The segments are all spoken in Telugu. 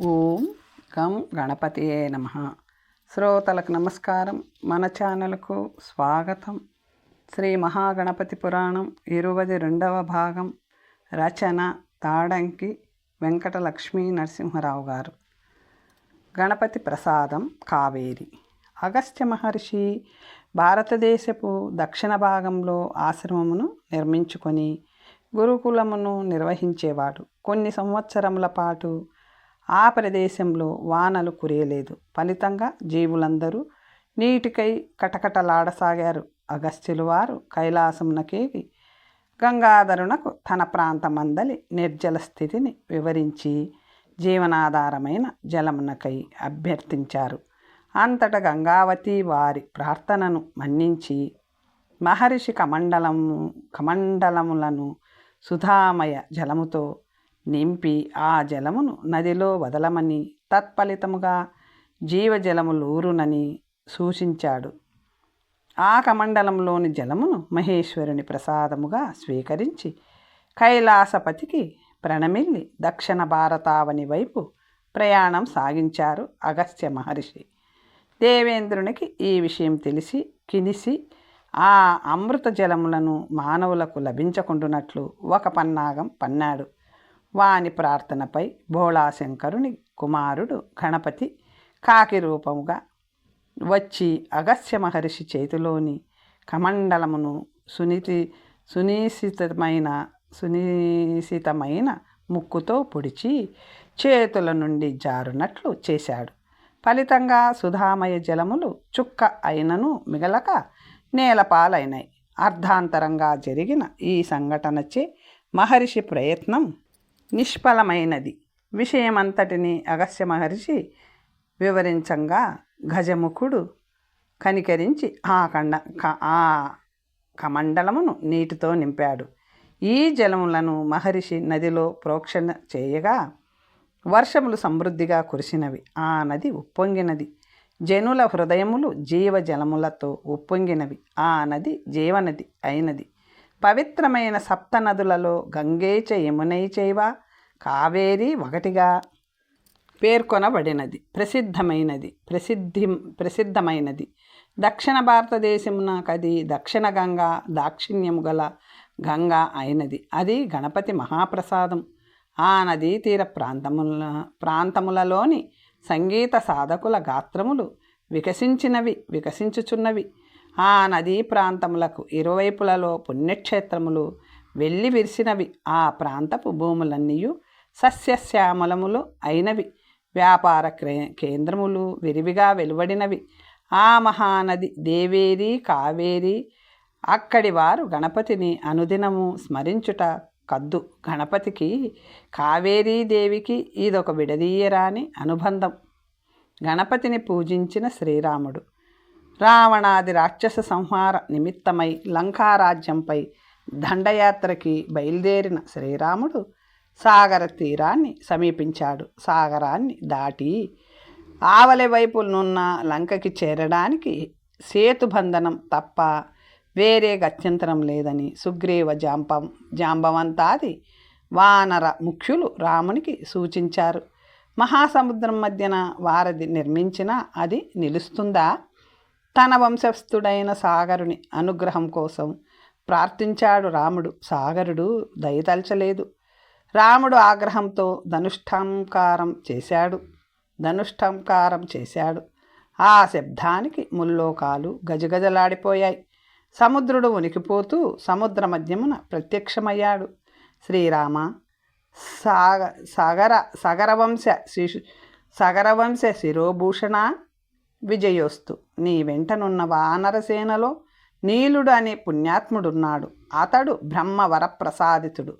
ఓం గం గణపతియే నమః. శ్రోతలకు నమస్కారం. మన ఛానల్కు స్వాగతం. శ్రీ మహాగణపతి పురాణం 22వ భాగం. రచన తాడంకి వెంకట లక్ష్మీ నరసింహరావు గారు. గణపతి ప్రసాదం కావేరి. అగస్త్య మహర్షి భారతదేశపు దక్షిణ భాగంలో ఆశ్రమమును నిర్మించుకొని గురుకులమును నిర్వహించేవాడు. కొన్ని సంవత్సరముల పాటు ఆ ప్రదేశంలో వానలు కురియలేదు. ఫలితంగా జీవులందరూ నీటికై కటకటలాడసాగారు. అగస్త్యులు వారు కైలాసమునకేగి గంగాధరునకు తన ప్రాంతమందలి నిర్జల స్థితిని వివరించి జీవనాధారమైన జలమునకై అభ్యర్థించారు. అంతట గంగావతి వారి ప్రార్థనను మన్నించి మహర్షి కమండలములను సుధామయ జలముతో నింపి ఆ జలమును నదిలో వదలమని, తత్ఫలితముగా జీవజలములూరునని సూచించాడు. ఆ కమండలంలోని జలమును మహేశ్వరుని ప్రసాదముగా స్వీకరించి కైలాసపతికి ప్రణమిల్లి దక్షిణ భారతావని వైపు ప్రయాణం సాగించారు అగస్త్య మహర్షి. దేవేంద్రునికి ఈ విషయం తెలిసి కినిసి ఆ అమృత జలములను మానవులకు లభించకుండునట్లు ఒక పన్నాగం పన్నాడు. వాని ప్రార్థనపై భోళాశంకరుని కుమారుడు గణపతి కాకి రూపముగా వచ్చి అగస్త్య మహర్షి చేతిలోని కమండలమును సునిశితమైన ముక్కుతో పొడిచి చేతుల నుండి జారునట్లు చేశాడు. ఫలితంగా సుధామయ జలములు చుక్క అయినను మిగలక నేలపాలైనాయి. అర్ధాంతరంగా జరిగిన ఈ సంఘటనచే మహర్షి ప్రయత్నం నిష్ఫలమైనది. విషయమంతటిని అగస్త్య మహర్షి వివరించంగా గజముఖుడు కనికరించి ఆ కమండలమును నీటితో నింపాడు. ఈ జలములను మహర్షి నదిలో ప్రోక్షణ చేయగా వర్షములు సమృద్ధిగా కురిసినవి. ఆ నది ఉప్పొంగినది. జనుల హృదయములు జీవజలములతో ఉప్పొంగినవి. ఆ నది జీవనది అయినది. పవిత్రమైన సప్తనదులలో గంగేచ యమునై చైవ కావేరి ఒకటిగా పేర్కొనబడినది. ప్రసిద్ధమైనది. దక్షిణ భారతదేశమున కది దక్షిణ గంగా దాక్షిణ్యము గల గంగా అయినది. అది గణపతి మహాప్రసాదం. ఆ నదీ తీర ప్రాంతములలోని సంగీత సాధకుల గాత్రములు వికసించుచున్నవి. ఆ నదీ ప్రాంతములకు ఇరువైపులలో పుణ్యక్షేత్రములు వెళ్ళి విరిసినవి. ఆ ప్రాంతపు భూములన్నీయు సస్యశ్యామలములు అయినవి. వ్యాపార కేంద్రములు విరివిగా వెలువడినవి. ఆ మహానది దేవేరి కావేరి. అక్కడి వారు గణపతిని అనుదినము స్మరించుట కద్దు. గణపతికి కావేరీదేవికి ఇదొక విడదీయరాని అనుబంధం. గణపతిని పూజించిన శ్రీరాముడు రావణాది రాక్షస సంహార నిమిత్తమై లంకారాజ్యంపై దండయాత్రకి బయలుదేరిన శ్రీరాముడు సాగర తీరాన్ని సమీపించాడు. సాగరాన్ని దాటి ఆవలి వైపునున్న లంకకి చేరడానికి సేతుబంధనం తప్ప వేరే గత్యంతరం లేదని సుగ్రీవ జాంబవంతాది వానర ముఖ్యులు రామునికి సూచించారు. మహాసముద్రం మధ్యన వారధి నిర్మించినా అది నిలుస్తుందా? తన వంశస్థుడైన సాగరుని అనుగ్రహం కోసం ప్రార్థించాడు రాముడు. సాగరుడు దయతలచలేదు. రాముడు ఆగ్రహంతో ధనుష్టంకారం చేశాడు. ఆ శబ్దానికి ముల్లోకాలు గజగజలాడిపోయాయి. సముద్రుడు ఉనికిపోతూ సముద్ర మధ్యమున ప్రత్యక్షమయ్యాడు. శ్రీరామ, సగరవంశ శిరోభూషణ విజయోస్తు. నీ వెంటనున్న వానరసేనలో నీలుడు అనే పుణ్యాత్ముడున్నాడు. అతడు బ్రహ్మవరప్రసాదితుడు.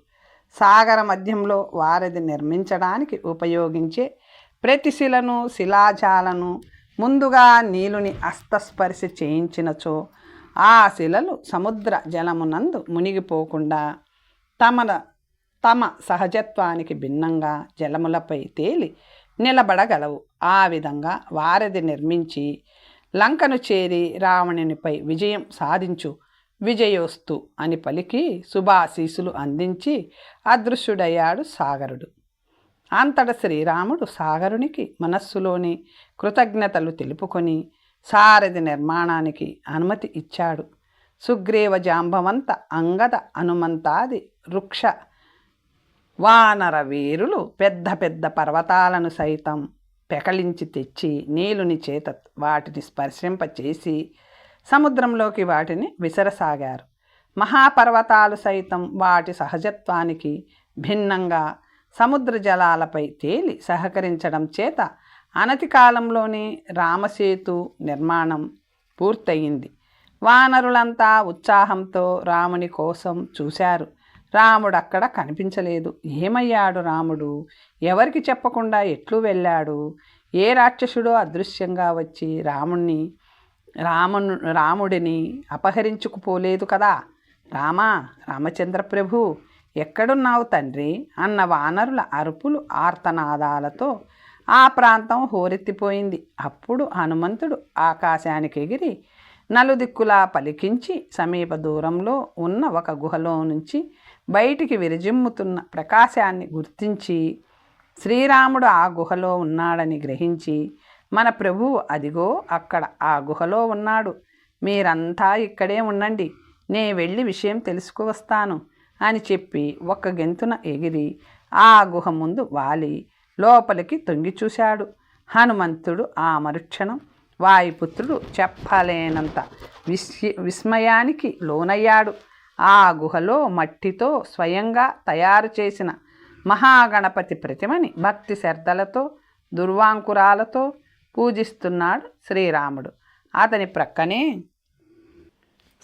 సాగర మధ్యంలో వారధి నిర్మించడానికి ఉపయోగించే ప్రతి శిలాజాలను ముందుగా నీలుని హస్తస్పర్శ చేయించినచో ఆ శిలలు సముద్ర జలమునందు మునిగిపోకుండా తమ సహజత్వానికి భిన్నంగా జలములపై తేలి నిలబడగలవు. ఆ విధంగా వారధి నిర్మించి లంకను చేరి రావణునిపై విజయం సాధించు. విజయోస్తు అని పలికి శుభాశీసులు అందించి అదృశ్యుడయ్యాడు సాగరుడు. అంతట శ్రీరాముడు సాగరునికి మనస్సులోని కృతజ్ఞతలు తెలుపుకొని సారథి నిర్మాణానికి అనుమతి ఇచ్చాడు. సుగ్రీవ జాంబవంత అంగద హనుమంతాది వృక్ష వానర వీరులు పెద్ద పెద్ద పర్వతాలను సైతం పెకలించి తెచ్చి నీలుని చేత వాటిని స్పర్శింపచేసి సముద్రంలోకి వాటిని విసరసాగారు. మహాపర్వతాలు సైతం వాటి సహజత్వానికి భిన్నంగా సముద్ర జలాలపై తేలి సహకరించడం చేత అనతి కాలంలోనే రామసేతు నిర్మాణం పూర్తయింది. వానరులంతా ఉత్సాహంతో రాముని కోసం చూశారు. రాముడు అక్కడ కనిపించలేదు. ఏమయ్యాడు రాముడు? ఎవరికి చెప్పకుండా ఎట్లు వెళ్ళాడు? ఏ రాక్షసుడో అదృశ్యంగా వచ్చి రాముడిని అపహరించుకుపోలేదు కదా? రామచంద్ర ప్రభు, ఎక్కడున్నావు తండ్రి అన్న వానరుల అరుపులు ఆర్తనాదాలతో ఆ ప్రాంతం హోరెత్తిపోయింది. అప్పుడు హనుమంతుడు ఆకాశానికి ఎగిరి నలుదిక్కులా పలికించి సమీప దూరంలో ఉన్న ఒక గుహలో నుంచి బయటికి విరజిమ్ముతున్న ప్రకాశాన్ని గుర్తించి శ్రీరాముడు ఆ గుహలో ఉన్నాడని గ్రహించి, మన ప్రభువు అదిగో అక్కడ ఆ గుహలో ఉన్నాడు, మీరంతా ఇక్కడే ఉండండి, నే వెళ్ళి విషయం తెలుసుకువస్తాను అని చెప్పి ఒక్క గెంతున ఎగిరి ఆ గుహ ముందు వాలి లోపలికి తొంగి చూశాడు. హనుమంతుడు ఆ మరుక్షణం వాయుపుత్రుడు చెప్పలేనంత విస్మయానికి లోనయ్యాడు. ఆ గుహలో మట్టితో స్వయంగా తయారు చేసిన మహాగణపతి ప్రతిమని భక్తి శ్రద్ధలతో దుర్వాంకురాలతో పూజిస్తున్నాడు శ్రీరాముడు. అతని ప్రక్కనే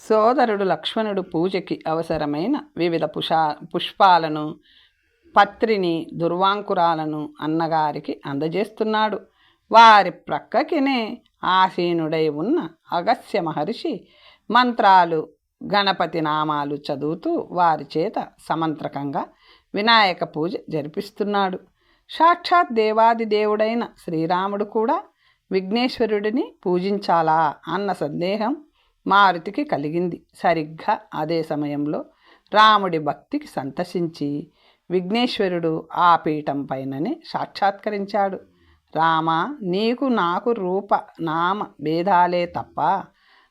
సోదరుడు లక్ష్మణుడు పూజకి అవసరమైన వివిధ పుష్పాలను, పత్రిని, దుర్వాంకురాలను అన్నగారికి అందజేస్తున్నాడు. వారి ప్రక్కకినే ఆసీనుడై ఉన్న అగస్త్య మహర్షి మంత్రాలు, గణపతి నామాలు చదువుతూ వారి చేత సమంత్రకంగా వినాయక పూజ జరిపిస్తున్నాడు. సాక్షాత్ దేవాది దేవుడైన శ్రీరాముడు కూడా విఘ్నేశ్వరుడిని పూజించాలా అన్న సందేహం మారుతికి కలిగింది. సరిగ్గా అదే సమయంలో రాముడి భక్తికి సంతసించి విఘ్నేశ్వరుడు ఆ పీఠం పైననే సాక్షాత్కరించాడు. రామ, నీకు నాకు రూప నామ భేదాలే తప్ప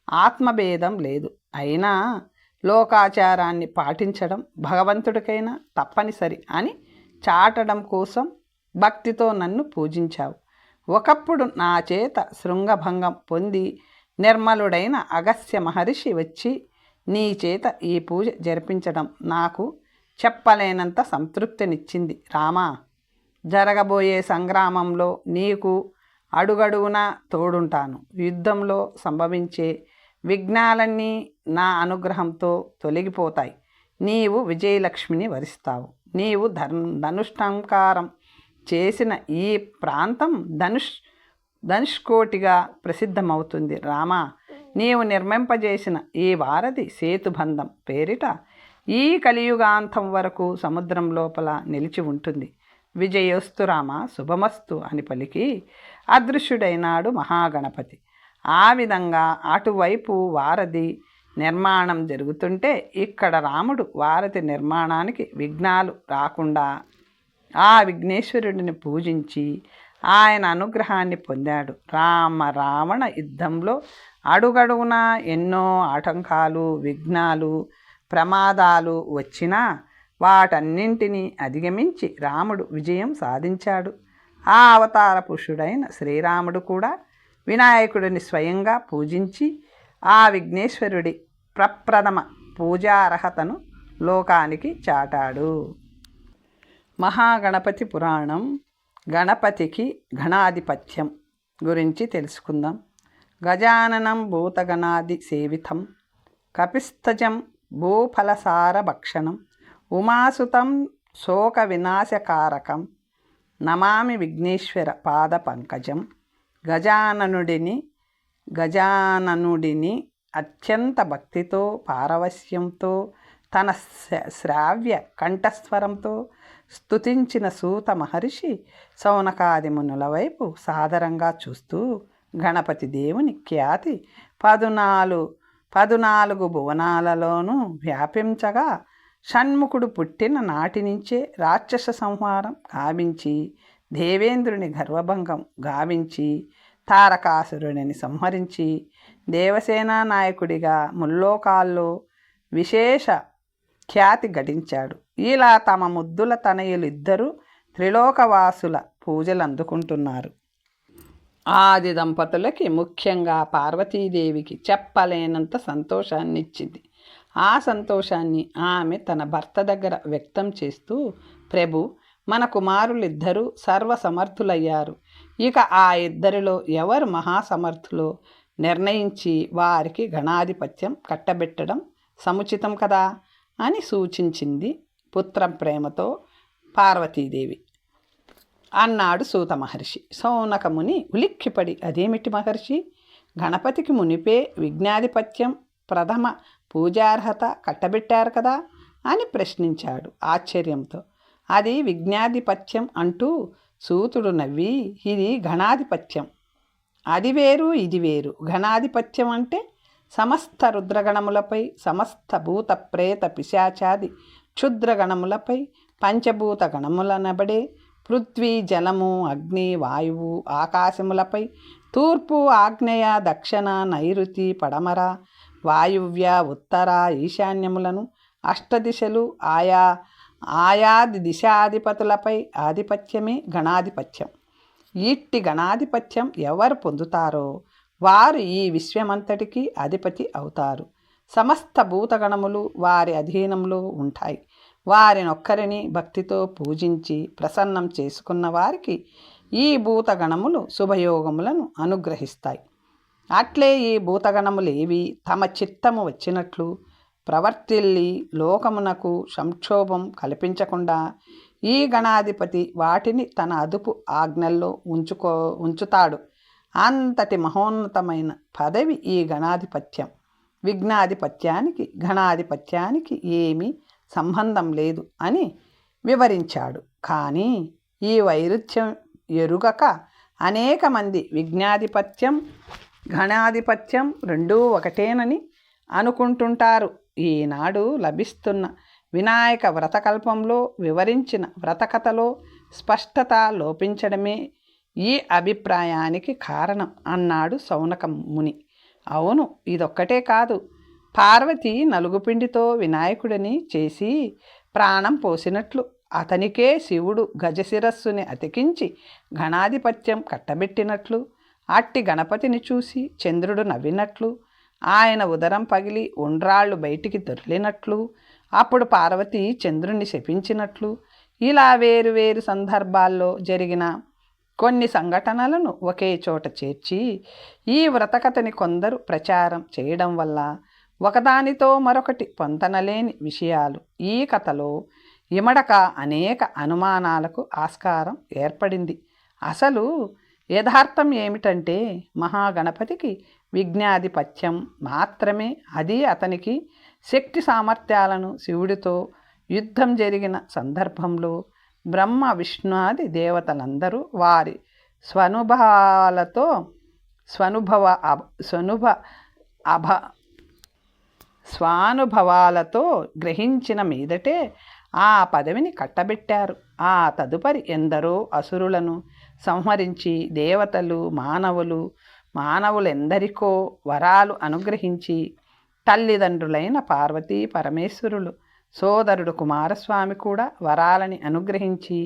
ఆత్మభేదం లేదు. అయినా లోకాచారాన్ని పాటించడం భగవంతుడికైనా తప్పనిసరి అని చాటడం కోసం భక్తితో నన్ను పూజించావు. ఒకప్పుడు నా చేత శృంగభంగం పొంది నిర్మలుడైన అగస్త్య మహర్షి వచ్చి నీ చేత ఈ పూజ జరిపించడం నాకు చెప్పలేనంత సంతృప్తినిచ్చింది. రామా, జరగబోయే సంగ్రామంలో నీకు అడుగడుగునా తోడుంటాను. యుద్ధంలో సంభవించే విఘ్నాలన్నీ నా అనుగ్రహంతో తొలగిపోతాయి. నీవు విజయలక్ష్మిని వరిస్తావు. నీవు ధనుష్టంకారం చేసిన ఈ ప్రాంతం ధనుష్కోటిగా ప్రసిద్ధమవుతుంది. రామా, నీవు నిర్మింపజేసిన ఈ వారధి సేతుబంధం పేరిట ఈ కలియుగాంతం వరకు సముద్రం లోపల నిలిచి ఉంటుంది. విజయోస్తు రామ, శుభమస్తు అని పలికి అదృశ్యుడైనాడు మహాగణపతి. ఆ విధంగా అటువైపు వారధి నిర్మాణం జరుగుతుంటే ఇక్కడ రాముడు వారధి నిర్మాణానికి విఘ్నాలు రాకుండా ఆ విఘ్నేశ్వరుడిని పూజించి ఆయన అనుగ్రహాన్ని పొందాడు. రావణ యుద్ధంలో అడుగడుగునా ఎన్నో ఆటంకాలు, విఘ్నాలు, ప్రమాదాలు వచ్చినా వాటన్నింటినీ అధిగమించి రాముడు విజయం సాధించాడు. ఆ అవతార పురుషుడైన శ్రీరాముడు కూడా వినాయకుడిని స్వయంగా పూజించి ఆ విఘ్నేశ్వరుడి ప్రప్రథమ పూజార్హతను లోకానికి చాటాడు. మహాగణపతి పురాణం గణపతికి గణాధిపత్యం గురించి తెలుసుకుందాం. గజాననం భూతగణాది సేవితం కపిస్థజం భూఫలసార భక్షణం ఉమాసుతం శోక వినాశకారకం నమామి విఘ్నేశ్వర పాద పంకజం. గజాననుడిని అత్యంత భక్తితో పారవస్యంతో తన శ్రావ్య కంఠస్వరంతో స్తుతించిన సూత మహర్షి శౌనకాది మునుల వైపు సాదరంగా చూస్తూ గణపతి దేవుని ఖ్యాతి 14 భువనాలలోనూ వ్యాపించగా షణ్ముఖుడు పుట్టిన నాటి నుంచే రాక్షస సంహారం గావించి, దేవేంద్రుని గర్వభంగం గావించి, తారకాసురుడిని సంహరించి, దేవసేనా నాయకుడిగా ముల్లోకాల్లో విశేష ఖ్యాతి గడించాడు. ఇలా తమ ముద్దుల తనయులిద్దరూ త్రిలోకవాసుల పూజలు అందుకుంటున్నారు. ఆది దంపతులకి, ముఖ్యంగా పార్వతీదేవికి చెప్పలేనంత సంతోషాన్నిచ్చింది. ఆ సంతోషాన్ని ఆమె తన భర్త దగ్గర వ్యక్తం చేస్తూ, ప్రభు, మన కుమారులిద్దరూ సర్వసమర్థులయ్యారు. ఇక ఆ ఇద్దరిలో ఎవరు మహాసమర్థులో నిర్ణయించి వారికి గణాధిపత్యం కట్టబెట్టడం సముచితం కదా అని సూచించింది పుత్ర ప్రేమతో పార్వతీదేవి. అన్నాడు సూత మహర్షి. సౌనకముని ఉలిక్కిపడి, అదేమిటి మహర్షి, గణపతికి మునిపే విఘ్నాధిపత్యం ప్రథమ పూజార్హత కట్టబెట్టారు కదా అని ప్రశ్నించాడు ఆశ్చర్యంతో. అది విఘ్నాధిపత్యం అంటూ సూతుడు నవ్వి, ఇది గణాధిపత్యం, అది వేరు ఇది వేరు. గణాధిపత్యం అంటే సమస్త రుద్రగణములపై, సమస్త భూత ప్రేత పిశాచాది క్షుద్రగణములపై, పంచభూత గణములనబడే పృథ్వీ, జలము, అగ్ని, వాయువు, ఆకాశములపై, తూర్పు, ఆగ్నేయ, దక్షిణ, నైరుతి, పడమర, వాయువ్య, ఉత్తర, ఈశాన్యములను, అష్టదిశలు, ఆయా దిశాధిపతులపై ఆధిపత్యమే గణాధిపత్యం. ఇట్టి గణాధిపత్యం ఎవరు పొందుతారో వారు ఈ విశ్వమంతటికీ అధిపతి అవుతారు. సమస్త భూతగణములు వారి అధీనంలో ఉంటాయి. వారినొక్కరిని భక్తితో పూజించి ప్రసన్నం చేసుకున్న వారికి ఈ భూతగణములు శుభయోగములను అనుగ్రహిస్తాయి. అట్లే ఈ భూతగణములేవి తమ చిత్తము వచ్చినట్లు ప్రవర్తిల్లి లోకమునకు సంక్షోభం కల్పించకుండా ఈ గణాధిపతి వాటిని తన అదుపు ఆజ్ఞల్లో ఉంచుతాడు. అంతటి మహోన్నతమైన పదవి ఈ గణాధిపత్యం. విఘ్నాధిపత్యానికి గణాధిపత్యానికి ఏమీ సంబంధం లేదు అని వివరించాడు. కానీ ఈ వైరుధ్యం ఎరుగక అనేక మంది విఘ్నాధిపత్యం గణాధిపత్యం రెండూ ఒకటేనని అనుకుంటుంటారు. ఈనాడు లభిస్తున్న వినాయక వ్రతకల్పంలో వివరించిన వ్రతకథలో స్పష్టత లోపించడమే ఈ అభిప్రాయానికి కారణం అన్నాడు సౌనక ముని. అవును, ఇదొక్కటే కాదు. పార్వతి నలుగుపిండితో వినాయకుడిని చేసి ప్రాణం పోసినట్లు, అతనికే శివుడు గజశిరస్సుని అతికించి గణాధిపత్యం కట్టబెట్టినట్లు, అట్టి గణపతిని చూసి చంద్రుడు నవ్వినట్లు, ఆయన ఉదరం పగిలి ఉండ్రాళ్ళు బయటికి దొర్లినట్లు, అప్పుడు పార్వతి చంద్రుణ్ణి శపించినట్లు, ఇలా వేరువేరు సందర్భాల్లో జరిగిన కొన్ని సంఘటనలను ఒకే చోట చేర్చి ఈ వ్రతకథని కొందరు ప్రచారం చేయడం వల్ల ఒకదానితో మరొకటి పొంతనలేని విషయాలు ఈ కథలో ఇమడక అనేక అనుమానాలకు ఆస్కారం ఏర్పడింది. అసలు యథార్థం ఏమిటంటే మహాగణపతికి విఘ్నాధిపత్యం మాత్రమే. అది అతనికి శక్తి సామర్థ్యాలను శివుడితో యుద్ధం జరిగిన సందర్భంలో బ్రహ్మ విష్ణువాది దేవతలందరూ వారి స్వానుభవాలతో గ్రహించిన మీదటే ఆ పదవిని కట్టబెట్టారు. ఆ తదుపరి ఎందరో అసురులను సంహరించి దేవతలు మానవులెందరికో వరాలు అనుగ్రహించి తల్లిదండ్రులైన పార్వతీ పరమేశ్వరులు, సోదరుడు కుమారస్వామి కూడా వరాలని అనుగ్రహించి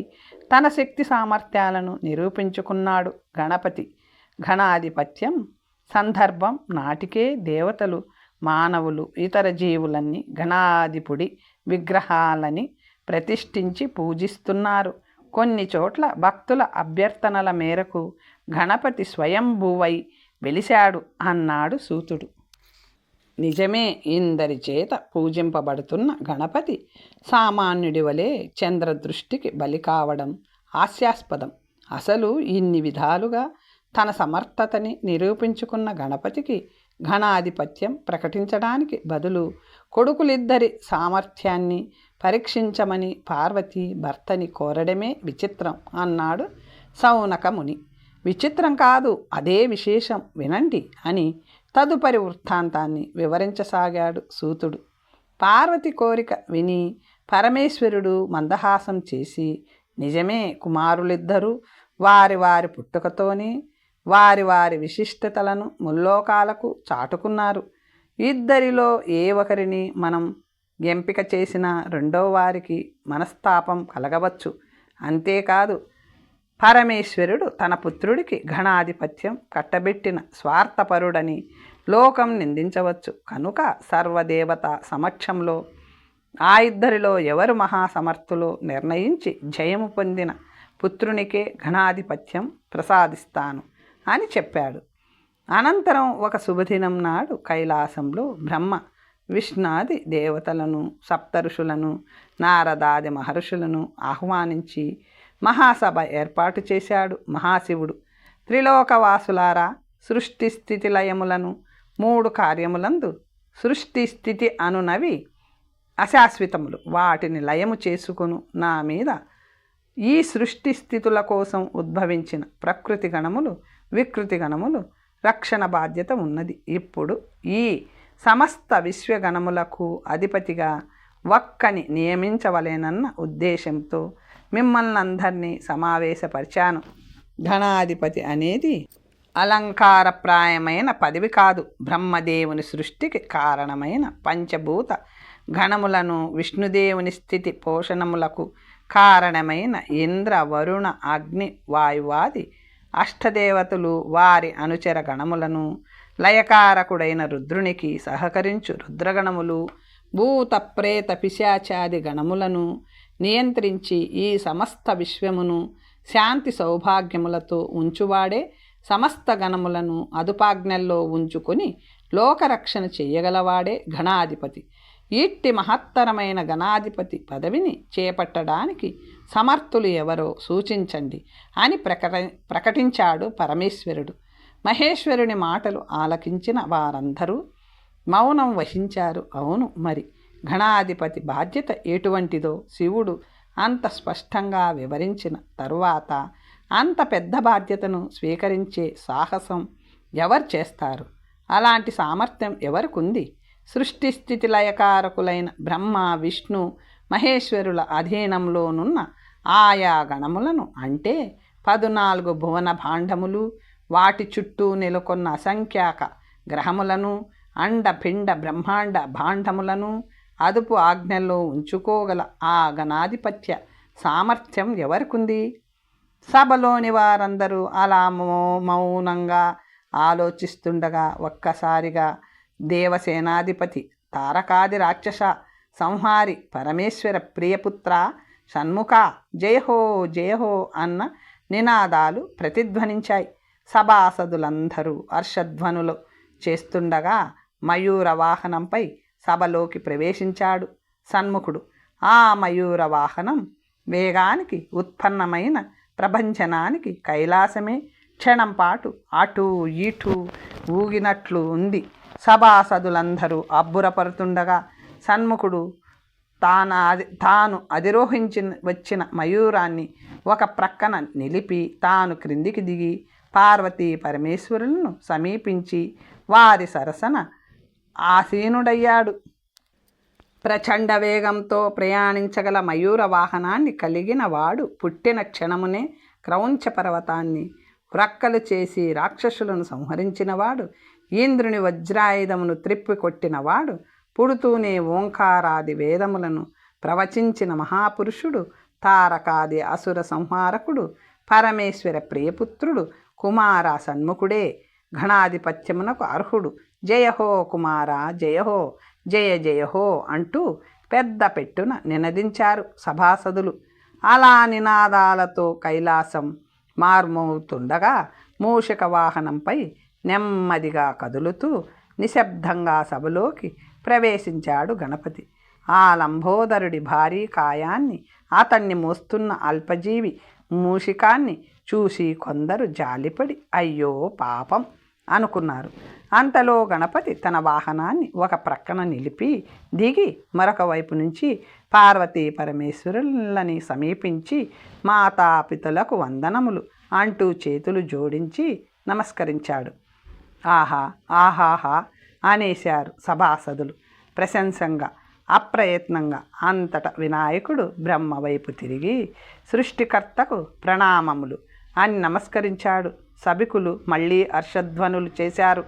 తన శక్తి సామర్థ్యాలను నిరూపించుకున్నాడు. గణపతి గణాధిపత్యం సందర్భం నాటికే దేవతలు, మానవులు, ఇతర జీవులన్నీ గణాధిపుడి విగ్రహాలని ప్రతిష్ఠించి పూజిస్తున్నారు. కొన్ని చోట్ల భక్తుల అభ్యర్థనల మేరకు గణపతి స్వయంభువై వెలిశాడు అన్నాడు సూతుడు. నిజమే, ఇందరి చేత పూజింపబడుతున్న గణపతి సామాన్యుడి వలె చంద్రదృష్టికి బలి కావడం హాస్యాస్పదం. అసలు ఇన్ని విధాలుగా తన సమర్థతని నిరూపించుకున్న గణపతికి గణాధిపత్యం ప్రకటించడానికి బదులు కొడుకులిద్దరి సామర్థ్యాన్ని పరీక్షించమని పార్వతి భర్తని కోరడమే విచిత్రం అన్నాడు సౌనక ముని. విచిత్రం కాదు, అదే విశేషం, వినండి అని తదుపరి వృత్తాంతాన్ని వివరించసాగాడు సూతుడు. పార్వతి కోరిక విని పరమేశ్వరుడు మందహాసం చేసి, నిజమే, కుమారులిద్దరూ వారి వారి పుట్టుకతోనే వారి వారి విశిష్టతలను ముల్లోకాలకు చాటుకున్నారు. ఇద్దరిలో ఏ ఒకరిని మనం ఎంపిక చేసిన రెండో వారికి మనస్తాపం కలగవచ్చు. అంతేకాదు, పరమేశ్వరుడు తన పుత్రుడికి ఘనాధిపత్యం కట్టబెట్టిన స్వార్థపరుడని లోకం నిందించవచ్చు. కనుక సర్వదేవత సమక్షంలో ఆ ఇద్దరిలో ఎవరు మహాసమర్థులో నిర్ణయించి జయము పొందిన పుత్రునికే ఘనాధిపత్యం ప్రసాదిస్తాను అని చెప్పాడు. అనంతరం ఒక శుభదినం నాడు కైలాసంలో బ్రహ్మ విష్ణాది దేవతలను, సప్తఋషులను, నారదాది మహర్షులను ఆహ్వానించి మహాసభ ఏర్పాటు చేశాడు. మహాశివుడు, త్రిలోకవాసులారా, సృష్టి స్థితి లయములను 3 కార్యములందు సృష్టి స్థితి అనునవి అశాశ్వతములు. వాటిని లయము చేసుకును నా మీద ఈ సృష్టి స్థితుల కోసం ఉద్భవించిన ప్రకృతి గణములు, వికృతి గణములు రక్షణ బాధ్యత ఉన్నది. ఇప్పుడు ఈ సమస్త విశ్వగణములకు అధిపతిగా ఒక్కని నియమించవలేనన్న ఉద్దేశంతో మిమ్మల్ని అందరినీ సమావేశపరిచాను. గణాధిపతి అనేది అలంకారప్రాయమైన పదవి కాదు. బ్రహ్మదేవుని సృష్టికి కారణమైన పంచభూత గణములను, విష్ణుదేవుని స్థితి పోషణములకు కారణమైన ఇంద్ర, వరుణ, అగ్ని, వాయువాది అష్టదేవతలు, వారి అనుచర గణములను, లయకారకుడైన రుద్రునికి సహకరించు రుద్రగణములు, భూత ప్రేత పిశాచాది గణములను నియంత్రించి ఈ సమస్త విశ్వమును శాంతి సౌభాగ్యములతో ఉంచువాడే సమస్త గణములను అదుపాజ్ఞల్లో ఉంచుకొని లోకరక్షణ చెయ్యగలవాడే గణాధిపతి. ఇట్టి మహత్తరమైన గణాధిపతి పదవిని చేపట్టడానికి సమర్థులు ఎవరో సూచించండి అని ప్రకటించాడు పరమేశ్వరుడు. మహేశ్వరుని మాటలు ఆలకించిన వారందరూ మౌనం వహించారు. అవును, మరి గణాధిపతి బాధ్యత ఎటువంటిదో శివుడు అంత స్పష్టంగా వివరించిన తరువాత అంత పెద్ద బాధ్యతను స్వీకరించే సాహసం ఎవరు చేస్తారు? అలాంటి సామర్థ్యం ఎవరికుంది? సృష్టి స్థితి లయకారకులైన బ్రహ్మ, విష్ణు, మహేశ్వరుల అధీనంలోనున్న ఆయా గణములను, అంటే 14 భువన భాండములు, వాటి చుట్టూ నెలకొన్న అసంఖ్యాక గ్రహములను, అండపిండ బ్రహ్మాండ భాండములను అదుపు ఆజ్ఞల్లో ఉంచుకోగల ఆ గణాధిపత్య సామర్థ్యం ఎవరికుంది? సభలోని వారందరూ అలా మౌనంగా ఆలోచిస్తుండగా ఒక్కసారిగా దేవసేనాధిపతి, తారకాది రాక్షస సంహారి, పరమేశ్వర ప్రియపుత్ర షణ్ముఖ, జయహో జయహో అన్న నినాదాలు ప్రతిధ్వనించాయి. సభాసదులందరూ హర్షధ్వనులు చేస్తుండగా మయూర వాహనంపై సభలోకి ప్రవేశించాడు షణ్ముఖుడు. ఆ మయూర వాహనం వేగానికి ఉత్పన్నమైన ప్రభంజనానికి కైలాసమే క్షణం పాటు అటూ ఇటూ ఊగినట్లు ఉంది. సభాసదులందరూ అబ్బురపడుతుండగా షణ్ముఖుడు తాను అధిరోహించి వచ్చిన మయూరాన్ని ఒక ప్రక్కన నిలిపి తాను క్రిందికి దిగి పార్వతీ పరమేశ్వరులను సమీపించి వారి సరసన ఆసీనుడయ్యాడు. ప్రచండ వేగంతో ప్రయాణించగల మయూర వాహనాన్ని కలిగిన వాడు పుట్టిన క్షణమునే క్రౌంచ పర్వతాన్ని వ్రక్కలు చేసి రాక్షసులను సంహరించినవాడు, ఇంద్రుని వజ్రాయుధమును త్రిప్పికొట్టినవాడు, పుడుతూనే ఓంకారాది వేదములను ప్రవచించిన మహాపురుషుడు, తారకాది అసుర సంహారకుడు, పరమేశ్వర ప్రియపుత్రుడు కుమార షణ్ముఖుడే గణాధిపత్యమునకు అర్హుడు. జయహో కుమార, జయహో, జయ జయహో అంటూ పెద్ద పెట్టున నినదించారు సభాసదులు. అలా నినాదాలతో కైలాసం మార్మోగుతుండగా మూషిక వాహనంపై నెమ్మదిగా కదులుతూ నిశ్శబ్దంగా సభలోకి ప్రవేశించాడు గణపతి. ఆ లంబోదరుడి భారీ కాయాన్ని, అతన్ని మోస్తున్న అల్పజీవి మూషికాన్ని చూసి కొందరు జాలిపడి అయ్యో పాపం అనుకున్నారు. అంతలో గణపతి తన వాహనాన్ని ఒక ప్రక్కన నిలిపి దిగి మరొక వైపు నుంచి పార్వతీ పరమేశ్వరులని సమీపించి మాతాపితులకు వందనములు అంటూ చేతులు జోడించి నమస్కరించాడు. ఆహా ఆహాహా అనేశారు సభాసదులు ప్రశంసంగా. అప్రయత్నంగా. అంతట వినాయకుడు బ్రహ్మ వైపు తిరిగి సృష్టికర్తకు ప్రణామములు అని నమస్కరించాడు. సభికులు మళ్ళీ హర్షధ్వనులు చేశారు.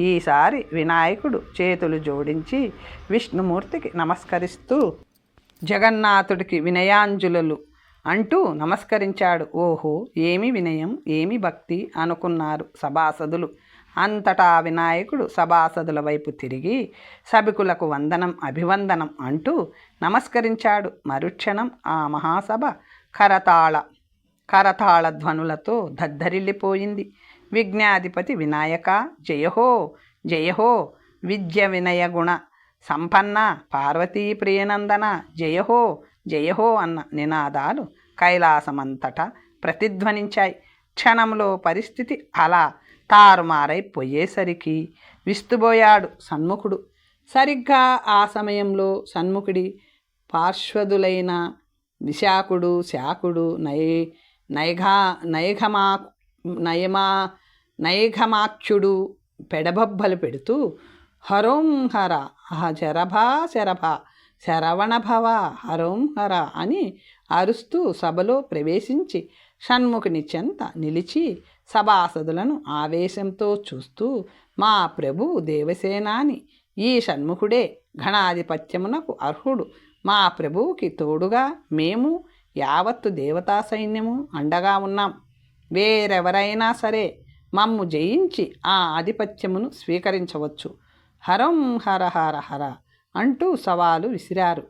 ఈసారి వినాయకుడు చేతులు జోడించి విష్ణుమూర్తికి నమస్కరిస్తూ జగన్నాథుడికి వినయాంజులు అంటూ నమస్కరించాడు. ఓహో, ఏమి వినయం, ఏమి భక్తి అనుకున్నారు సభాసదులు. అంతటా వినాయకుడు సభాసదుల వైపు తిరిగి సభికులకు వందనం, అభివందనం అంటూ నమస్కరించాడు. మరుక్షణం ఆ మహాసభ కరతాళ ధ్వనులతో దద్దరిల్లిపోయింది. విఘ్నాధిపతి వినాయక జయహో జయహో, విద్య వినయ గుణ సంపన్న పార్వతీ ప్రియనందన జయహో జయహో అన్న నినాదాలు కైలాసమంతటా ప్రతిధ్వనించాయి. క్షణంలో పరిస్థితి అలా తారుమారైపోయేసరికి విస్తుబోయాడు సన్ముఖుడు. సరిగ్గా ఆ సమయంలో సన్ముఖుడి పార్శ్వదులైన విశాఖుడు, శాఖుడు, నైఘమాక్షుడు పెడబొబ్బలు పెడుతూ హరోం హర జరభా శరభ శరవణభవ హరోం హర అని అరుస్తూ సభలో ప్రవేశించి షణ్ముఖుని చెంత నిలిచి సభాసదులను ఆవేశంతో చూస్తూ, మా ప్రభు దేవసేనాని ఈ షణ్ముఖుడే ఘనాధిపత్యమునకు అర్హుడు. మా ప్రభువుకి తోడుగా మేము యావత్తు దేవతా సైన్యము అండగా ఉన్నాం. వేరెవరైనా సరే మమ్ము జయించి ఆ ఆధిపత్యమును స్వీకరించవచ్చు. హరం హర హర హర అంటూ సవాలు విసిరారు.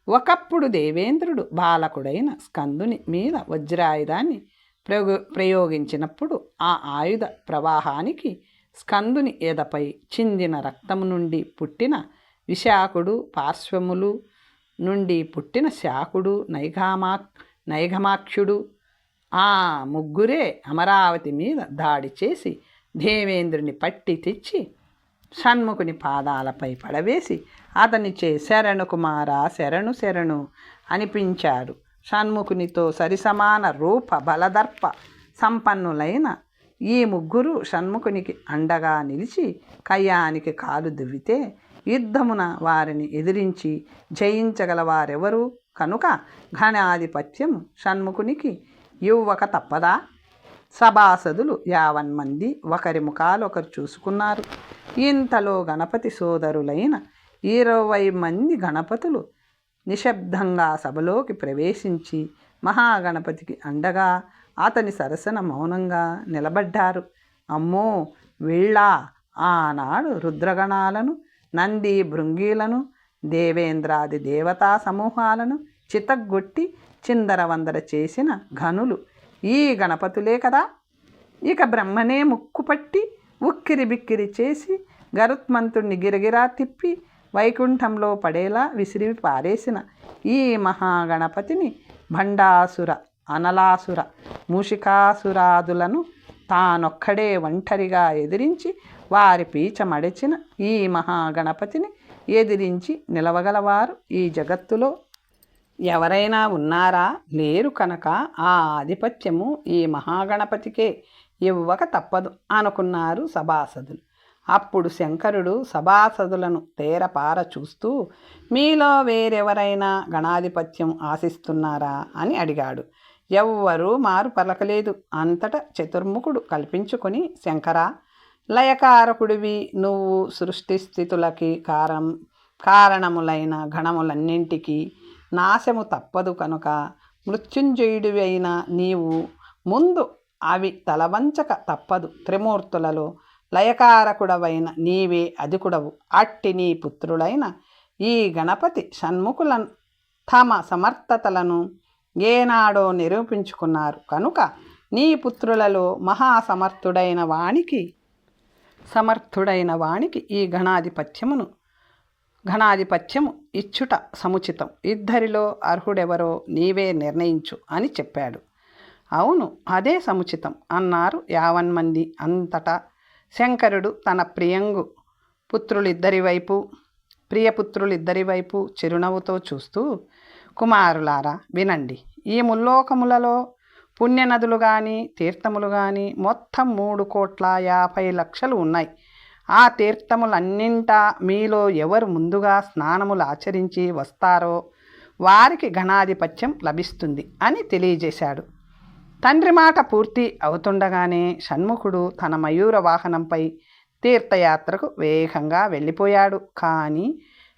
ఒకప్పుడు దేవేంద్రుడు బాలకుడైన స్కందుని మీద వజ్రాయుధాన్ని ప్రయోగించినప్పుడు ఆ ఆయుధ ప్రవాహానికి స్కందుని ఎదపై చిందిన రక్తము నుండి పుట్టిన విశాఖుడు, పార్శ్వములు నుండి పుట్టిన శాఖుడు, నైఘమాక్షుడు ఆ ముగ్గురే అమరావతి మీద దాడి చేసి దేవేంద్రుని పట్టి తెచ్చి షణ్ముఖుని పాదాలపై పడవేసి అతనిచే శరణు కుమారా శరణు శరణు అనిపించారు. షణ్ముఖునితో సరిసమాన రూప బలదర్ప సంపన్నులైన ఈ ముగ్గురు షణ్ముఖునికి అండగా నిలిచి కయ్యానికి కాలు దువ్వితే యుద్ధమున వారిని ఎదిరించి జయించగలవారెవరు కనుక ఘనాధిపత్యము షణ్ముఖునికి ఇవ్వక తప్పదా? సభాసదులు 50 మంది ఒకరి ముఖాలొకరు చూసుకున్నారు. ఇంతలో గణపతి సోదరులైన 20 మంది గణపతులు నిశ్శబ్దంగా సభలోకి ప్రవేశించి మహాగణపతికి అండగా అతని సరసన మౌనంగా నిలబడ్డారు. అమ్మో, వీళ్ళ ఆనాడు రుద్రగణాలను, నంది భృంగీలను, దేవేంద్రాది దేవతా సమూహాలను చితగ్గొట్టి చిందరవందర చేసిన ఘనులు ఈ గణపతులే కదా. ఇక బ్రహ్మనే ముక్కుపట్టి ఉక్కిరి బిక్కిరి చేసి గరుత్మంతుణ్ణి గిరగిరా తిప్పి వైకుంఠంలో పడేలా విసిరి పారేసిన ఈ మహాగణపతిని భండాసుర, అనలాసుర, మూషికాసురాదులను తానొక్కడే ఒంటరిగా ఎదిరించి వారి పీచ మడిచిన ఈ మహాగణపతిని ఎదిరించి నిలవగలవారు ఈ జగత్తులో ఎవరైనా ఉన్నారా? లేరు కనుక ఆ ఆధిపత్యము ఈ మహాగణపతికే ఇవ్వక తప్పదు అనుకున్నారు సభాసదులు. అప్పుడు శంకరుడు సభాసదులను తేరపార చూస్తూ, మీలో వేరెవరైనా గణాధిపత్యం ఆశిస్తున్నారా అని అడిగాడు. ఎవ్వరూ మారు పలకలేదు. అంతట చతుర్ముఖుడు కల్పించుకొని, శంకరా, లయకారకుడివి నువ్వు, సృష్టి స్థితులకి కారణములైన గణములన్నింటికీ నాశము తప్పదు కనుక మృత్యుంజయుడివి అయిన నీవు ముందు అవి తలవంచక తప్పదు. త్రిమూర్తులలో లయకారకుడవైన నీవే అధికుడవు. అట్టి నీ పుత్రులైన ఈ గణపతి షణ్ముఖులను తమ సమర్థతలను ఏనాడో నిరూపించుకున్నారు కనుక నీ పుత్రులలో మహాసమర్థుడైన వానికి ఈ ఘనాధిపత్యము ఇచ్చుట సముచితం. ఇద్దరిలో అర్హుడెవరో నీవే నిర్ణయించు అని చెప్పాడు. అవును, అదే సముచితం అన్నారు 50 మంది. అంతటా శంకరుడు తన ప్రియపుత్రులిద్దరి వైపు చిరునవ్వుతో చూస్తూ, కుమారులారా వినండి. ఈ ముల్లోకములలో పుణ్యనదులు కానీ తీర్థములు కానీ మొత్తం 3,50,00,000 ఉన్నాయి. ఆ తీర్థములన్నింటా మీలో ఎవరు ముందుగా స్నానములు ఆచరించి వస్తారో వారికి ఘనాధిపత్యం లభిస్తుంది అని తెలియజేశాడు. తండ్రి మాట పూర్తి అవుతుండగానే షణ్ముఖుడు తన మయూర వాహనంపై తీర్థయాత్రకు వేగంగా వెళ్ళిపోయాడు. కానీ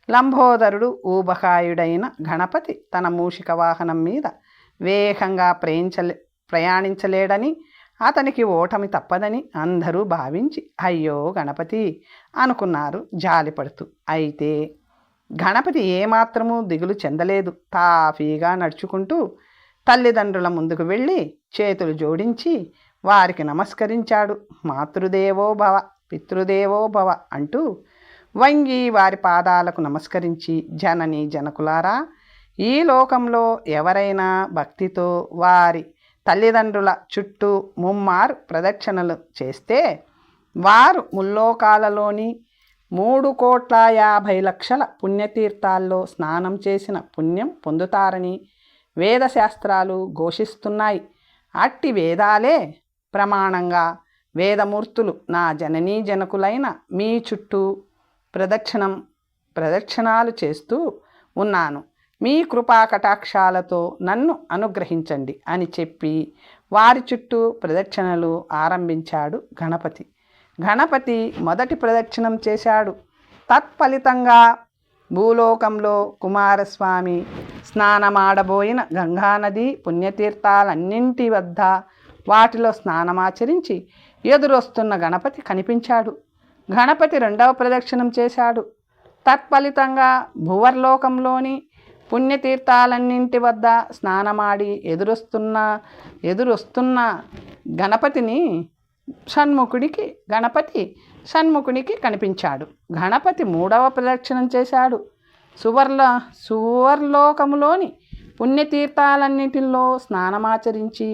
లంబోదరుడు ఊబకాయుడైన గణపతి తన మూషిక వాహనం మీద వేగంగా ప్రయాణించలేడని, అతనికి ఓటమి తప్పదని అందరూ భావించి అయ్యో గణపతి అనుకున్నారు జాలిపడుతూ. అయితే గణపతి ఏమాత్రమూ దిగులు చెందలేదు. తాఫీగా నడుచుకుంటూ తల్లిదండ్రుల ముందుకు వెళ్ళి చేతులు జోడించి వారికి నమస్కరించాడు. మాతృదేవో భవ పితృదేవో భవ అంటూ వంగి వారి పాదాలకు నమస్కరించి, జనని జనకులారా, ఈ లోకంలో ఎవరైనా భక్తితో వారి తల్లిదండ్రుల చుట్టూ ముమ్మారు ప్రదక్షిణలు చేస్తే వారు ముల్లోకాలలోని 3,50,00,000 పుణ్యతీర్థాల్లో స్నానం చేసిన పుణ్యం పొందుతారని వేదశాస్త్రాలు ఘోషిస్తున్నాయి. అట్టి వేదాలే ప్రమాణంగా వేదమూర్తులు నా జననీ జనకులైన మీ చుట్టూ ప్రదక్షిణాలు చేస్తూ ఉన్నాను. మీ కృపా కటాక్షాలతో నన్ను అనుగ్రహించండి అని చెప్పి వారి చుట్టూ ప్రదక్షిణలు ఆరంభించాడు గణపతి. గణపతి మొదటి ప్రదక్షిణం చేశాడు. తత్ఫలితంగా భూలోకంలో కుమారస్వామి స్నానమాడబోయిన గంగానది పుణ్యతీర్థాలన్నింటి వద్ద వాటిలో స్నానమాచరించి ఎదురొస్తున్న గణపతి కనిపించాడు. గణపతి రెండవ ప్రదక్షిణం చేశాడు. తత్ఫలితంగా భువర్లోకంలోని పుణ్యతీర్థాలన్నింటి వద్ద స్నానమాడి ఎదురొస్తున్న గణపతి షణ్ముఖునికి కనిపించాడు. గణపతి మూడవ ప్రదక్షిణం చేశాడు. సువర్లోకములోని పుణ్యతీర్థాలన్నింటిలో స్నానమాచరించి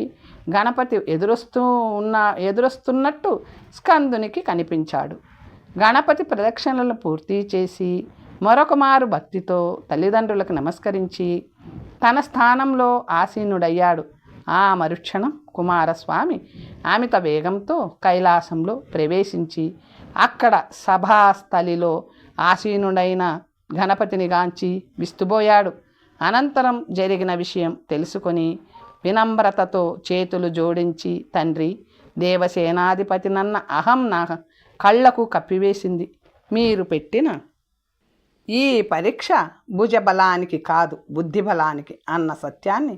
గణపతి ఎదురొస్తున్నట్టు స్కందునికి కనిపించాడు. గణపతి ప్రదక్షిణలను పూర్తి చేసి మరొక మారు భక్తితో తల్లిదండ్రులకు నమస్కరించి తన స్థానంలో ఆసీనుడయ్యాడు. ఆ మరుక్షణం కుమారస్వామి అమిత వేగంతో కైలాసంలో ప్రవేశించి అక్కడ సభాస్థలిలో ఆసీనుడైన గణపతిని గాంచి విస్తుబోయాడు. అనంతరం జరిగిన విషయం తెలుసుకొని వినమ్రతతో చేతులు జోడించి, తండ్రి, దేవసేనాధిపతి నన్న అహం నా కళ్లకు కప్పివేసింది. మీరు పెట్టిన ఈ పరీక్ష భుజబలానికి కాదు, బుద్ధిబలానికి అన్న సత్యాన్ని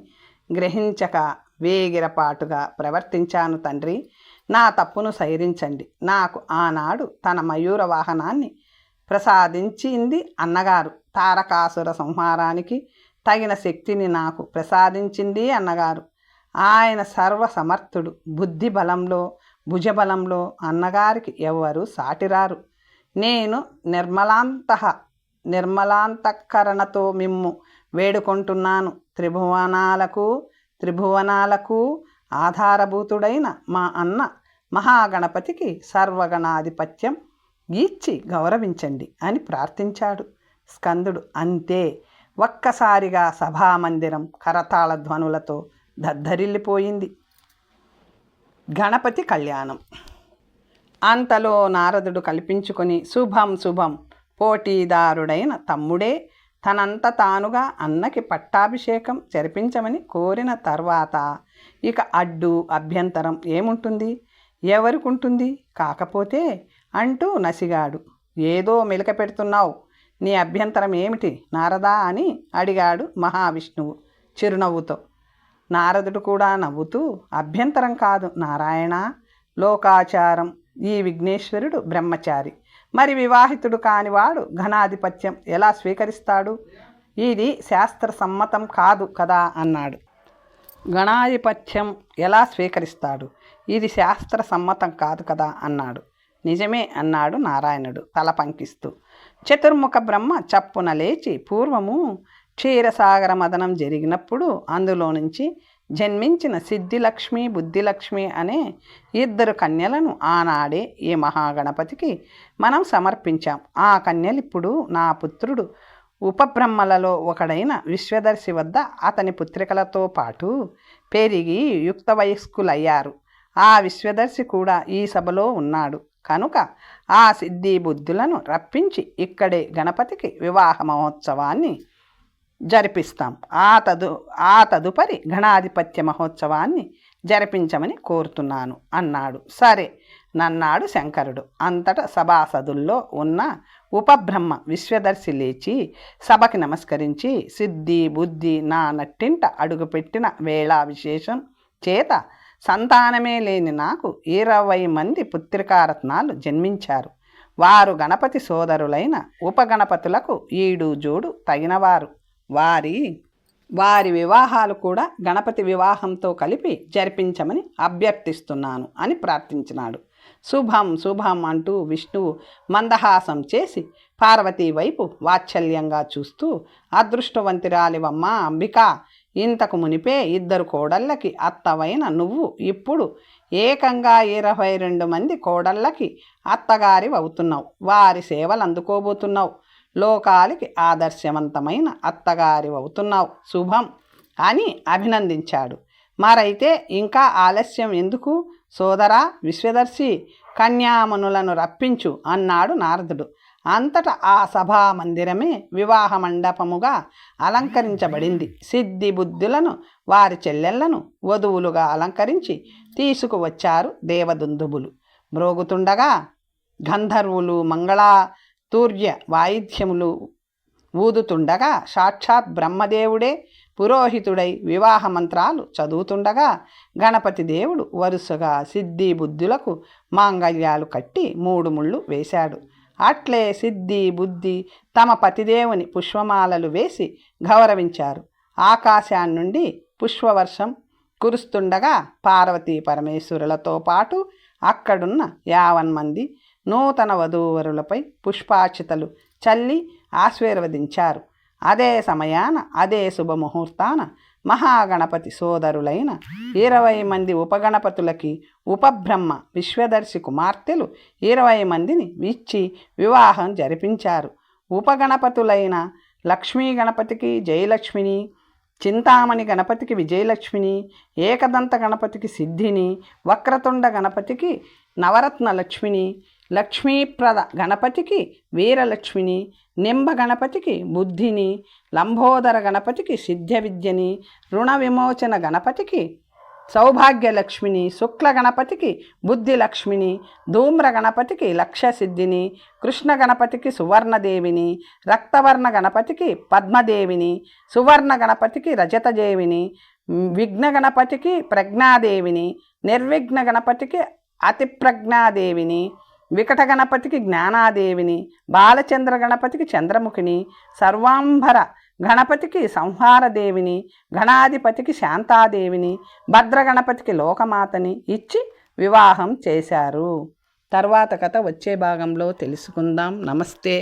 గ్రహించక వేగిరపాటుగా ప్రవర్తించాను తండ్రి. నా తప్పును సైరించండి. నాకు ఆనాడు తన మయూర వాహనాన్ని ప్రసాదించింది అన్నగారు. తారకాసుర సంహారానికి తగిన శక్తిని నాకు ప్రసాదించింది అన్నగారు. ఆయన సర్వసమర్థుడు. బుద్ధి బలంలో, భుజబలంలో అన్నగారికి ఎవ్వరూ సాటిరారు. నేను నిర్మలాంతఃకరణతో మిమ్ము వేడుకుంటున్నాను. త్రిభువనాలకు ఆధారభూతుడైన మా అన్న మహాగణపతికి సర్వగణాధిపత్యం ఇచ్చి గౌరవించండి అని ప్రార్థించాడు స్కందుడు. అంతే, ఒక్కసారిగా సభామందిరం కరతాళ ధ్వనులతో దద్దరిల్లిపోయింది. గణపతి కళ్యాణం. అంతలో నారదుడు కల్పించుకొని, శుభం శుభం, పోటీదారుడైన తమ్ముడే తనంత తానుగా అన్నకి పట్టాభిషేకం జరిపించమని కోరిన తర్వాత ఇక అడ్డు అభ్యంతరం ఏముంటుంది, ఎవరికుంటుంది? కాకపోతే అంటూ నసిగాడు. ఏదో మెలిక పెడుతున్నావు, నీ అభ్యంతరం ఏమిటి నారదా అని అడిగాడు మహావిష్ణువు చిరునవ్వుతో. నారదుడు కూడా నవ్వుతూ, అభ్యంతరం కాదు నారాయణ, లోకాచారం. ఈ విఘ్నేశ్వరుడు బ్రహ్మచారి, మరి వివాహితుడు కానివాడు ఘనాధిపత్యం ఎలా స్వీకరిస్తాడు? ఇది శాస్త్ర సమ్మతం కాదు కదా అన్నాడు. గణాధిపత్యం ఎలా స్వీకరిస్తాడు? ఇది శాస్త్ర సమ్మతం కాదు కదా అన్నాడు. నిజమే అన్నాడు నారాయణుడు తల పంకిస్తూ. చతుర్ముఖ బ్రహ్మ చప్పున లేచి, పూర్వము క్షీరసాగర మదనం జరిగినప్పుడు అందులో నుంచి జన్మించిన సిద్ధిలక్ష్మి, బుద్ధిలక్ష్మి అనే ఇద్దరు కన్యలను ఆనాడే ఈ మహాగణపతికి మనం సమర్పించాం. ఆ కన్యలిప్పుడు నా పుత్రుడు ఉపబ్రహ్మలలో ఒకడైన విశ్వదర్శి వద్ద అతని పుత్రికలతో పాటు పెరిగి యుక్త వయస్కులయ్యారు. ఆ విశ్వదర్శి కూడా ఈ సభలో ఉన్నాడు. కనుక ఆ సిద్ధి బుద్ధులను రప్పించి ఇక్కడే గణపతికి వివాహ మహోత్సవాన్ని జరిపిస్తాం. ఆ తదుపరి గణాధిపత్య మహోత్సవాన్ని జరిపించమని కోరుతున్నాను అన్నాడు. సరే నన్నాడు శంకరుడు. అంతటా సభాసదుల్లో ఉన్న ఉపబ్రహ్మ విశ్వదర్శి లేచి సభకి నమస్కరించి, సిద్ధి బుద్ధి నా నట్టింట అడుగుపెట్టిన వేళ విశేషం చేత సంతానమే లేని నాకు 20 మంది పుత్రికారత్నాలు జన్మించారు. వారు గణపతి సోదరులైన ఉపగణపతులకు ఈడు జోడు తగినవారు. వారి వివాహాలు కూడా గణపతి వివాహంతో కలిపి జరిపించమని అభ్యర్థిస్తున్నాను అని ప్రార్థించినాడు. శుభం శుభం అంటూ విష్ణువు మందహాసం చేసి పార్వతీ వైపు వాత్సల్యంగా చూస్తూ, అదృష్టవంతురాలివమ్మ అంబిక, ఇంతకు మునిపే 2 కోడళ్ళకి అత్తవైన నువ్వు ఇప్పుడు ఏకంగా 22 మంది కోడళ్ళకి అత్తగారి అవుతున్నావు. వారి సేవలు అందుకోబోతున్నావు. లోకాలకి ఆదర్శవంతమైన అత్తగారి అవుతున్నావు. శుభం అని అభినందించాడు. మరైతే ఇంకా ఆలస్యం ఎందుకు సోదరా విశ్వదర్శి, కన్యామణులను రప్పించు అన్నాడు నారదుడు. అంతటా ఆ సభా మందిరమే వివాహ మండపముగా అలంకరించబడింది. సిద్ధి బుద్ధులను వారి చెల్లెళ్లను వధువులుగా అలంకరించి తీసుకువచ్చారు దేవదుందుబులు. మ్రోగుతుండగా గంధర్వులు మంగళాతూర్య వాయిద్యములు ఊదుతుండగా సాక్షాత్ బ్రహ్మదేవుడే పురోహితుడై వివాహ మంత్రాలు చదువుతుండగా గణపతి దేవుడు వరుసగా సిద్ధి బుద్ధులకు మాంగళ్యాలు కట్టి 3 ముళ్ళు వేశాడు. అట్లే సిద్ధి బుద్ధి తమ పతిదేవుని పుష్పమాలలు వేసి గౌరవించారు. ఆకాశాన్నుండి పుష్పవర్షం కురుస్తుండగా పార్వతీ పరమేశ్వరులతో పాటు అక్కడున్న 50 మంది నూతన వధూవరులపై పుష్పాచితలు చల్లి ఆశీర్వదించారు. అదే సమయాన అదే శుభముహూర్తాన మహాగణపతి సోదరులైన 20 మంది ఉపగణపతులకి ఉపబ్రహ్మ విశ్వదర్శి కుమార్తెలు 20 మందిని ఇచ్చి వివాహం జరిపించారు. ఉపగణపతులైన లక్ష్మీ గణపతికి జయలక్ష్మిని, చింతామణి గణపతికి విజయలక్ష్మిని, ఏకదంత గణపతికి సిద్ధిని, వక్రతుండ గణపతికి నవరత్న లక్ష్మిని, లక్ష్మీప్రద గణపతికి వీరలక్ష్మిని, నింబ గణపతికి బుద్ధిని, లంబోదర గణపతికి సిద్ధ విద్యని, రుణ విమోచన గణపతికి సౌభాగ్యలక్ష్మిని, శుక్ల గణపతికి బుద్ధిలక్ష్మిని, ధూమ్ర గణపతికి లక్ష్యసిద్ధిని, కృష్ణ గణపతికి సువర్ణదేవిని, రక్తవర్ణ గణపతికి పద్మదేవిని, సువర్ణ గణపతికి రజతదేవిని, విఘ్న గణపతికి ప్రజ్ఞాదేవిని, నిర్విఘ్న గణపతికి అతిప్రజ్ఞాదేవిని, వికట గణపతికి జ్ఞానాదేవిని, బాలచంద్ర గణపతికి చంద్రముఖిని, సర్వాంబర గణపతికి సంహారదేవిని, గణాధిపతికి శాంతాదేవిని, భద్ర గణపతికి లోకమాతని ఇచ్చి వివాహం చేశారు. తర్వాత కథ వచ్చే భాగంలో తెలుసుకుందాం. నమస్తే.